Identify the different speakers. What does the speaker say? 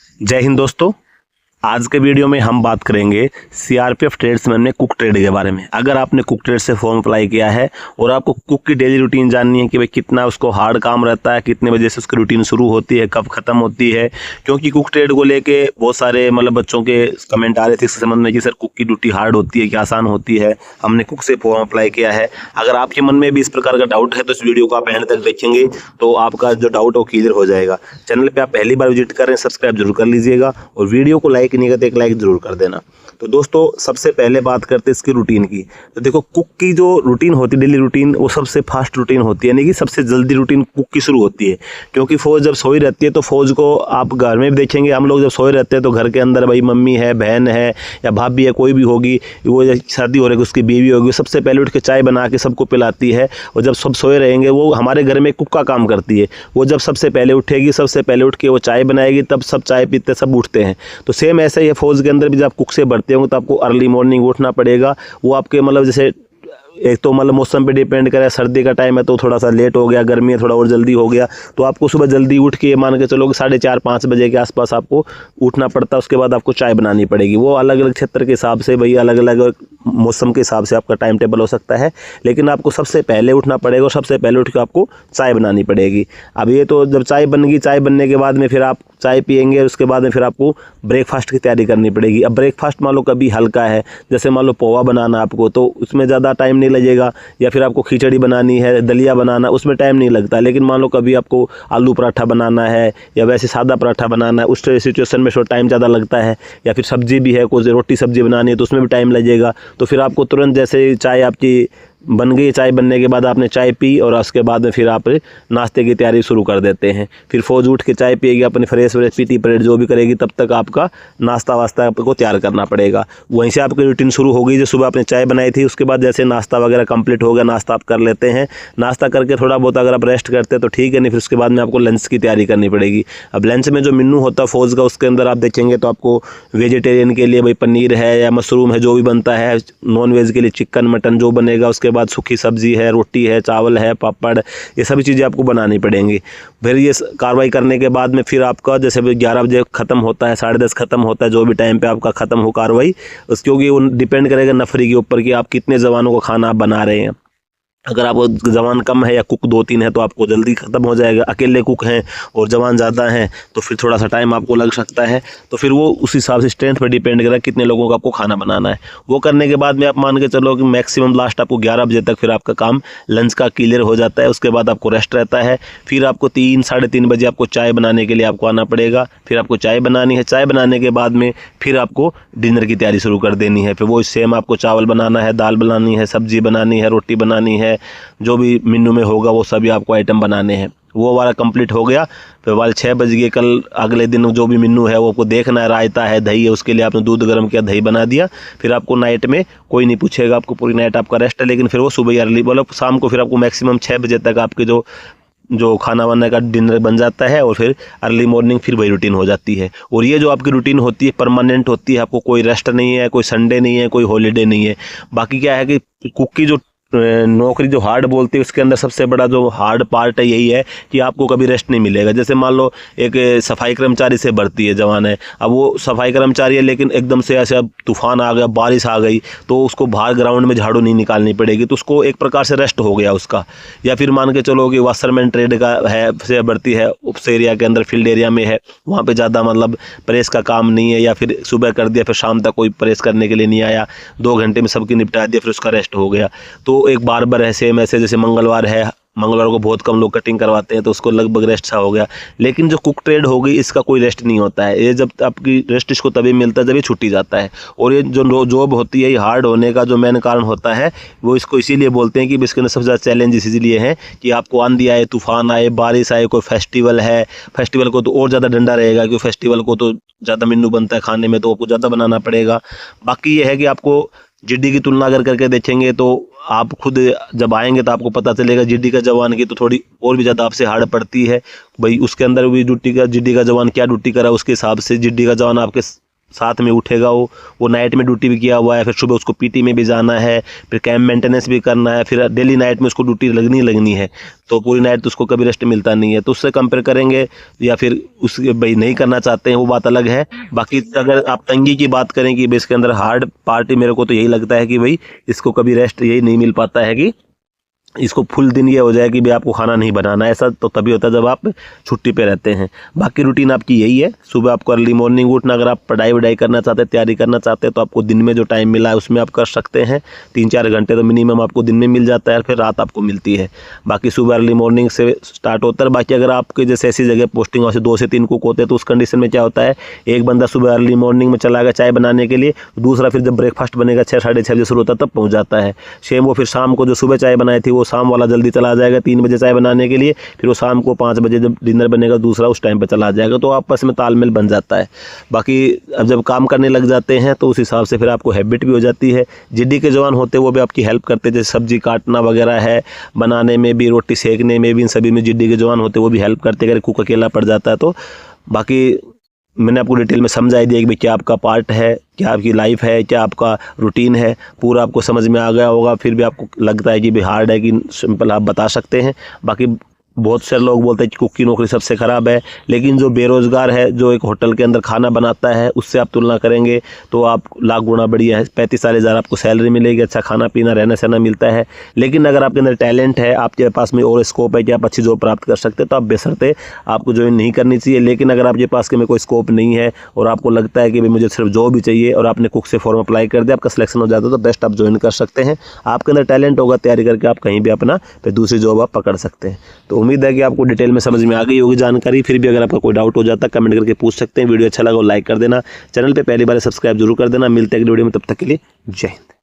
Speaker 1: जय हिंद दोस्तों। आज के वीडियो में हम बात करेंगे सीआरपीएफ ट्रेड्समैन में कुक ट्रेड के बारे में। अगर आपने कुक ट्रेड से फॉर्म अप्लाई किया है और आपको कुक की डेली रूटीन जाननी है कि भाई कितना उसको हार्ड काम रहता है, कितने बजे से उसकी रूटीन शुरू होती है, कब खत्म होती है, क्योंकि कुक ट्रेड को लेके बहुत सारे बच्चों के कमेंट आ रहे थे इस संबंध में कि सर कुक की ड्यूटी हार्ड होती है कि आसान होती है, हमने कुक से फॉर्म अप्लाई किया है। अगर आपके मन में भी इस प्रकार का डाउट है तो इस वीडियो को आप एंड तक देखेंगे तो आपका जो डाउट है वो क्लियर हो जाएगा। चैनल पर आप पहली बार विजिट कर रहे हैं, सब्सक्राइब जरूर कर लीजिएगा और वीडियो को लाइक नहीं करते एक लाइक जरूर कर देना। तो दोस्तों सबसे पहले बात करते हैं इसकी रूटीन की। तो देखो कुक की जो रूटीन होती है डेली रूटीन, वो सबसे फास्ट रूटीन होती है, यानी कि सबसे जल्दी रूटीन कुक की शुरू होती है। क्योंकि फौज जब सोई रहती है तो फौज को आप घर में भी देखेंगे, हम लोग जब सोए रहते हैं तो घर के अंदर भाई मम्मी है, बहन है या भाभी है, कोई भी होगी, वो शादी हो रही है उसकी बीवी होगी, सबसे पहले उठ के चाय बना के सबको पिलाती है। और जब सब सोए रहेंगे वो हमारे घर में कुक का काम करती है। वो जब सबसे पहले उठेगी, सबसे पहले उठ के वो चाय बनाएगी, तब सब चाय पीते सब उठते हैं। तो सेम ऐसा ही है फौज के अंदर भी, जब आप कुक से बढ़ते होंगे तो आपको अर्ली मॉर्निंग उठना पड़ेगा। वो आपके जैसे एक तो मौसम पे डिपेंड करे, सर्दी का टाइम है तो थोड़ा सा लेट हो गया, गर्मी है थोड़ा और जल्दी हो गया, तो आपको सुबह जल्दी उठ के मान के चलो कि 4:30-5 बजे के आसपास आपको उठना पड़ता है। उसके बाद आपको चाय बनानी पड़ेगी। वो अलग अलग क्षेत्र के हिसाब से भाई अलग अलग मौसम के हिसाब से आपका टाइम टेबल हो सकता है, लेकिन आपको सबसे पहले उठना पड़ेगा और सबसे पहले उठ के आपको चाय बनानी पड़ेगी। अब ये तो जब चाय बन गई, चाय बनने के बाद में फिर आप चाय पियेंगे और उसके बाद में फिर आपको ब्रेकफास्ट की तैयारी करनी पड़ेगी। अब ब्रेकफास्ट मान लो कभी हल्का है, जैसे मान लो पोहा बनाना आपको, तो उसमें ज़्यादा टाइम नहीं लगेगा, या फिर आपको खिचड़ी बनानी है, दलिया बनाना, उसमें टाइम नहीं लगता। लेकिन मान लो कभी आपको आलू पराठा बनाना है या वैसे सादा पराठा बनाना है, उस सिचुएशन में थोड़ा टाइम ज़्यादा लगता है। या फिर सब्जी भी है, कोई रोटी सब्जी बनानी है तो उसमें भी टाइम लगेगा। तो फिर आपको तुरंत जैसे चाय आपकी बन गई, चाय बनने के बाद आपने चाय पी और उसके बाद में फिर आप नाश्ते की तैयारी शुरू कर देते हैं। फिर फौज उठ के चाय पिएगी, अपनी फ्रेश पीटी परेड जो भी करेगी, तब तक आपका नाश्ता वास्ता आपको तैयार करना पड़ेगा। वहीं से आपकी रूटीन शुरू हो गई। जो सुबह आपने चाय बनाई थी उसके बाद जैसे नाश्ता वगैरह कंप्लीट हो गया, नाश्ता आप कर लेते हैं। नाश्ता करके थोड़ा बहुत अगर आप रेस्ट करते हैं तो ठीक है, नहीं फिर उसके बाद में आपको लंच की तैयारी करनी पड़ेगी। अब लंच में जो मेन्यू होता है फौज का, उसके अंदर आप देखेंगे तो आपको वेजिटेरियन के लिए भाई पनीर है या मशरूम है, जो भी बनता है, नॉन वेज के लिए चिकन मटन जो बनेगा, उसके बाद सूखी सब्जी है, रोटी है, चावल है, पापड़, ये सभी चीज़ें आपको बनानी पड़ेंगी। फिर ये कार्रवाई करने के बाद में फिर आपका जैसे 11 बजे ख़त्म होता है, 10:30 ख़त्म होता है, जो भी टाइम पे आपका ख़त्म हो कार्रवाई, उस क्योंकि वो डिपेंड करेगा नफरी के ऊपर कि आप कितने जवानों को खाना आप बना रहे हैं। अगर आप जवान कम है या कुक 2-3 है तो आपको जल्दी ख़त्म हो जाएगा। अकेले कुक हैं और जवान ज़्यादा हैं तो फिर थोड़ा सा टाइम आपको लग सकता है। तो फिर वो उस हिसाब से स्ट्रेंथ पर डिपेंड करेगा कितने लोगों को आपको खाना बनाना है। वो करने के बाद में आप मान के चलो कि मैक्सिमम लास्ट आपको 11 बजे तक फिर आपका काम लंच का क्लियर हो जाता है। उसके बाद आपको रेस्ट रहता है। फिर आपको 3-3:30 बजे आपको चाय बनाने के लिए आपको आना पड़ेगा। फिर आपको चाय बनानी है। चाय बनाने के बाद में फिर आपको डिनर की तैयारी शुरू कर देनी है। फिर वो सेम आपको चावल बनाना है, दाल बनानी है, सब्जी बनानी है, रोटी बनानी है, जो भी मेन्यू में होगा वो सभी आपको आइटम बनाने हैं। वो वाला कंप्लीट हो गया। फिर वाले 6 बज गए, कल अगले दिन जो भी मेन्यू है वो आपको देखना है। रायता है, दही है, उसके लिए आपने दूध गर्म किया, दही बना दिया। फिर आपको नाइट में कोई नहीं पूछेगा, आपको पूरी नाइट आपका रेस्ट है। लेकिन फिर वो सुबह अर्ली शाम को फिर आपको मैक्सिमम 6 बजे तक आपके जो खाना वाना का डिनर बन जाता है और फिर अर्ली मॉर्निंग फिर वही रूटीन हो जाती है। और ये जो आपकी रूटीन होती है परमानेंट होती है, आपको कोई रेस्ट नहीं है, कोई संडे नहीं है, कोई हॉलीडे नहीं है। बाकी क्या है कि कुक की जो नौकरी जो हार्ड बोलती है उसके अंदर सबसे बड़ा जो हार्ड पार्ट है यही है कि आपको कभी रेस्ट नहीं मिलेगा। जैसे मान लो एक सफाई कर्मचारी से भर्ती है, जवान है, अब वो सफाई कर्मचारी है लेकिन एकदम से ऐसे अब तूफान आ गया, बारिश आ गई, तो उसको बाहर ग्राउंड में झाड़ू नहीं निकालनी पड़ेगी, तो उसको एक प्रकार से रेस्ट हो गया उसका। या फिर मान के चलो कि वाशरमैन ट्रेड का है से भर्ती है, उस एरिया के अंदर फील्ड एरिया में है, वहाँ पर ज़्यादा प्रेस का काम नहीं है, या फिर सुबह कर दिया फिर शाम तक कोई प्रेस करने के लिए नहीं आया, 2 घंटे में सबकी निपटा दिया, फिर उसका रेस्ट हो गया। तो एक बार्बर है सेम ऐसे, जैसे मंगलवार है, मंगलवार को बहुत कम लोग कटिंग करवाते हैं तो उसको लगभग रेस्ट सा हो गया। लेकिन जो कुक ट्रेड हो गई इसका कोई रेस्ट नहीं होता है। ये जब आपकी रेस्ट इसको तभी मिलता है जब ये छुट्टी जाता है। और ये जो जॉब होती है ये हार्ड होने का जो मेन कारण होता है वो इसको इसीलिए बोलते हैं कि इसके अंदर सबसे ज़्यादा चैलेंज इसीलिए है कि आपको आंधी आए, तूफान आए, बारिश आए, कोई फेस्टिवल है, फेस्टिवल को तो और ज़्यादा डंडा रहेगा क्योंकि फेस्टिवल को तो ज़्यादा मेन्यू बनता है खाने में, तो आपको ज़्यादा बनाना पड़ेगा। बाकी ये है कि आपको जीडी की तुलना अगर करके देखेंगे तो आप खुद जब आएंगे तो आपको पता चलेगा जीडी का जवान की तो थोड़ी और भी ज़्यादा आपसे हार्ड पड़ती है। भाई उसके अंदर भी जीडी का जवान क्या ड्यूटी करा उसके हिसाब से जीडी का जवान आपके साथ में उठेगा, वो नाइट में ड्यूटी भी किया हुआ है, फिर सुबह उसको पीटी में भी जाना है, फिर कैंप मेंटेनेंस भी करना है, फिर डेली नाइट में उसको ड्यूटी लगनी है, तो पूरी नाइट तो उसको कभी रेस्ट मिलता नहीं है। तो उससे कंपेयर करेंगे, या फिर उसके भाई नहीं करना चाहते हैं वो बात अलग है। बाकी अगर आप तंगी की बात करें कि भाई इसके अंदर हार्ड पार्टी, मेरे को तो यही लगता है कि भाई इसको कभी रेस्ट यही नहीं मिल पाता है कि इसको फुल दिन ये हो जाए कि भाई आपको खाना नहीं बनाना है। ऐसा तो तभी होता है जब आप छुट्टी पे रहते हैं। बाकी रूटीन आपकी यही है, सुबह आपको अर्ली मॉर्निंग उठना, अगर आप पढ़ाई वढ़ाई करना चाहते हैं, तैयारी करना चाहते हैं, तो आपको दिन में जो टाइम मिला है उसमें आप कर सकते हैं। 3-4 घंटे तो मिनिमम आपको दिन में मिल जाता है, फिर रात आपको मिलती है। बाकी सुबह अर्ली मॉर्निंग से स्टार्ट होता है। बाकी अगर आपके जैसे ऐसी जगह पोस्टिंग वहाँ से 2 से 3 कुक होते हैं, तो उस कंडीशन में क्या होता है, एक बंदा सुबह अर्ली मॉर्निंग में चला गया चाय बनाने के लिए, दूसरा फिर जब ब्रेकफास्ट बनेगा 6 साढ़े 6 बजे शुरू होता है तब पहुँच जाता है। सेम वो फिर शाम को जो सुबह चाय बनाई थी वो शाम वाला जल्दी चला जाएगा 3 बजे चाय बनाने के लिए, फिर वो शाम को 5 बजे जब डिनर बनेगा दूसरा उस टाइम पे चला जाएगा। तो आपस में तालमेल बन जाता है। बाकी अब जब काम करने लग जाते हैं तो उस हिसाब से फिर आपको हैबिट भी हो जाती है। जिड्डी के जवान होते हैं वो भी आपकी हेल्प करते हैं, जैसे सब्जी काटना वगैरह है, बनाने में भी, रोटी सेकने में भी, इन सभी में जिड्डी के जवान होते हैं वो भी हेल्प करते हैं अगर कुक अकेला पड़ जाता है तो। बाकी मैंने आपको डिटेल में समझाई दिया कि भाई क्या आपका पार्ट है, क्या आपकी लाइफ है, क्या आपका रूटीन है, पूरा आपको समझ में आ गया होगा। फिर भी आपको लगता है कि भाई हार्ड है कि सिंपल, आप बता सकते हैं। बाकी बहुत से लोग बोलते हैं कि कुक की नौकरी सबसे ख़राब है, लेकिन जो बेरोज़गार है, जो एक होटल के अंदर खाना बनाता है, उससे आप तुलना करेंगे तो आप लाख गुना बढ़िया है। 35-40 हज़ार आपको सैलरी मिलेगी, अच्छा खाना पीना रहना सहना मिलता है। लेकिन अगर आपके अंदर टैलेंट है, आपके पास में और स्कोप है कि आप अच्छी जॉब प्राप्त कर सकते हैं, तो आप बेशर्ते आपको ज्वाइन नहीं करनी चाहिए। लेकिन अगर आपके पास के में कोई स्कोप नहीं है और आपको लगता है कि भाई मुझे सिर्फ जॉब ही चाहिए, और आपने कुक से फॉर्म अप्लाई कर दिया, आपका सिलेक्शन हो जाता है, तो बेस्ट आप ज्वाइन कर सकते हैं। आपके अंदर टैलेंट होगा, तैयारी करके आप कहीं भी अपना फिर दूसरी जॉब आप पकड़ सकते हैं। तो उम्मीद है कि आपको डिटेल में समझ में आ गई होगी जानकारी। फिर भी अगर आपका कोई डाउट हो जाता है कमेंट करके पूछ सकते हैं। वीडियो अच्छा लगा लाइक कर देना, चैनल पे पहली बार सब्सक्राइब जरूर कर देना। मिलते हैं अगली वीडियो में, तब तक के लिए जय हिंद।